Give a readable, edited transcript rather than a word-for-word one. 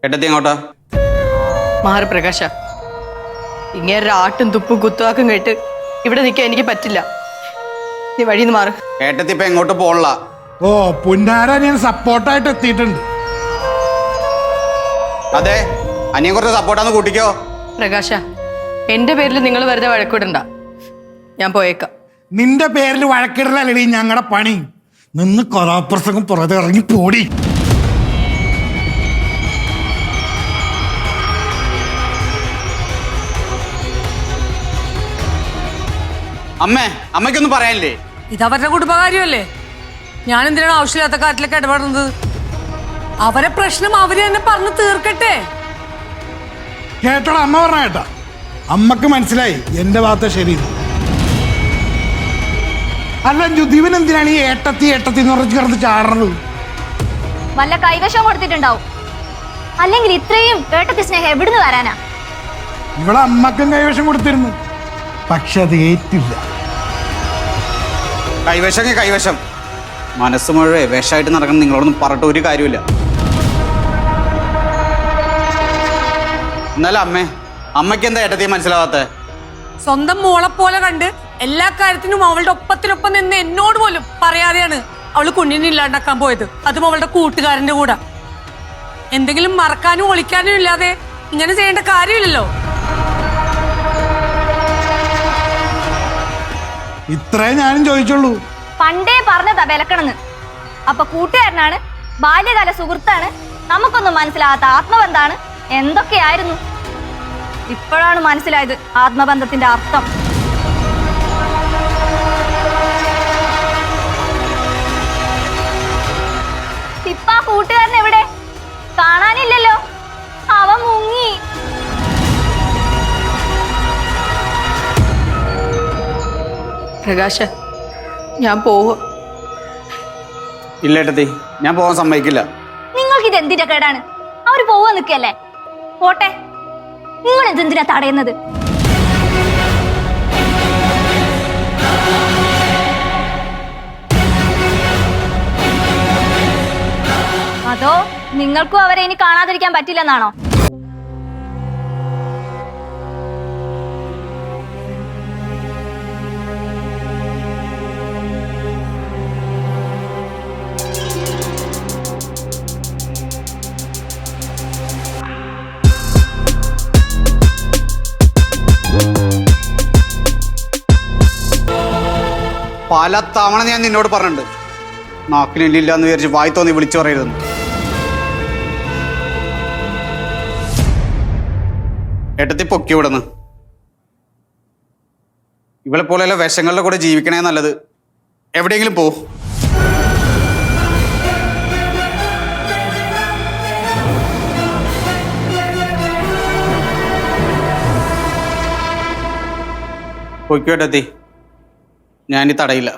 ഏട്ടത്തി എങ്ങോട്ടാ? മാറി പ്രകാശ, ഇങ്ങനെ ആട്ടും തുപ്പും കുത്തുവാക്കും കേട്ട് ഇവിടെ നിൽക്കാൻ എനിക്ക് പറ്റില്ല. നീ വഴിന്ന് മാറ്. ഏട്ടത്തി ഇപ്പൊ എങ്ങോട്ട് പോണല്ല? ഓ പുന്നാര ഞാൻ സപ്പോർട്ടായിട്ട് എത്തിയിട്ടുണ്ട്. അതെ, അനിയൻ കുറച്ച് സപ്പോർട്ടാന്ന് കൂട്ടിക്കോ. പ്രകാശ, എന്റെ പേരിൽ നിങ്ങൾ വെറുതെ വഴക്കിടണ്ട. ഞാൻ പോയേക്കാം. നിന്റെ പേരിൽ വഴക്കിടലല്ലടി ഞങ്ങളുടെ പണി. നിന്ന് കഥാപ്രസംഗം പുറത്തെ ഇറങ്ങി പോടി. അമ്മയ്ക്കൊന്നും പറയാനില്ലേ? ഇതവരുടെ കുടുംബകാര്യമല്ലേ? ഞാൻ എന്തിനാണ് ആവശ്യമില്ലാത്ത കാര്യത്തിലൊക്കെ ഇടപെടുന്നത്? അവരെ പ്രശ്നം അവര് തന്നെ പറഞ്ഞു തീർക്കട്ടെ. കേട്ടോടാ, അമ്മ പറഞ്ഞ കേട്ടാ. അമ്മക്ക് മനസ്സിലായി എന്റെ ഭാഗത്ത് ശരി. അല്ല ദിവൻ എന്തിനാണ് ഈ ഏട്ടത്തി എന്ന് പറഞ്ഞ് കിടന്ന് ചാടുന്നത്? വല്ല കൈവശം കൊടുത്തിട്ടുണ്ടാവും. അല്ലെങ്കിൽ ഇത്രയും ഏട്ടത്തി സ്നേഹം എവിടുന്ന് വരാനാ? ഇവിടെ അമ്മക്കും കൈവശം കൊടുത്തിരുന്നു, പക്ഷെ അത് ഏറ്റില്ല. കൈവശം മനസ്സ് മുഴുവൻ വിഷമായിട്ട് നടക്കണം. നിങ്ങളോടൊന്നും പറഞ്ഞിട്ട് ഒരു കാര്യമില്ല. എന്നാലും അമ്മയ്ക്ക് എന്താ ഏട്ടത്തിയെ മനസ്സിലാവാത്ത? സ്വന്തം മോളെ പോലെ കണ്ട് എല്ലാ കാര്യത്തിനും അവളുടെ ഒപ്പത്തിനൊപ്പം നിന്ന് എന്നോട് പോലും പറയാതെയാണ് അവള് കുഞ്ഞിനെ ഇല്ലാണ്ടാക്കാൻ പോയത്. അതും അവളുടെ കൂട്ടുകാരന്റെ കൂടെ. എന്തെങ്കിലും മറക്കാനും ഒളിക്കാനും ഇല്ലാതെ ഇങ്ങനെ ചെയ്യേണ്ട കാര്യമില്ലല്ലോ. ഇത്രേ ഞാനും ചോദിച്ചുള്ളൂ. പണ്ടേ പറഞ്ഞതാ വിലക്കണെന്ന്. അപ്പൊ കൂട്ടുകാരനാണ്, ബാല്യകാല സുഹൃത്താണ്, നമുക്കൊന്നും മനസ്സിലാകാത്ത ആത്മബന്ധാണ്, എന്തൊക്കെയായിരുന്നു. ഇപ്പോഴാണ് മനസ്സിലായത് ആത്മബന്ധത്തിന്റെ അർത്ഥം. ഇപ്പൊ ആ കൂട്ടുകാരൻ എവിടെ? കാണാനില്ലല്ലോ. അവൻ മുങ്ങി. പ്രകാശ, ഞാൻ പോവുക. ഇല്ല ഏട്ടത്തി, ഞാൻ പോകാൻ സമ്മതിക്കില്ല. നിങ്ങൾക്ക് ഇത് എന്തിന്റെ കേടാണ്? അവര് പോവാൻ നിൽക്കല്ലേ, പോട്ടെ. നിങ്ങൾ എന്തിനാ തടയുന്നത്? അതോ നിങ്ങൾക്കും അവരെ ഇനി കാണാതിരിക്കാൻ പറ്റില്ലെന്നാണോ? പല തവണ ഞാൻ നിന്നോട് പറഞ്ഞിട്ടുണ്ട്, നാക്കിനില്ല എന്ന് വിചാരിച്ച് വായി തോന്നി വിളിച്ചു പറയരുതെന്ന്. ഏട്ടത്തി പൊക്കി വിടുന്നു. ഇവളെ പോലെയുള്ള വിഷങ്ങളുടെ കൂടെ ജീവിക്കണേ നല്ലത്. എവിടെയെങ്കിലും പോ. പൊയ്ക്കോ ഏട്ടത്തി, ഞാനീ തടയില്ല.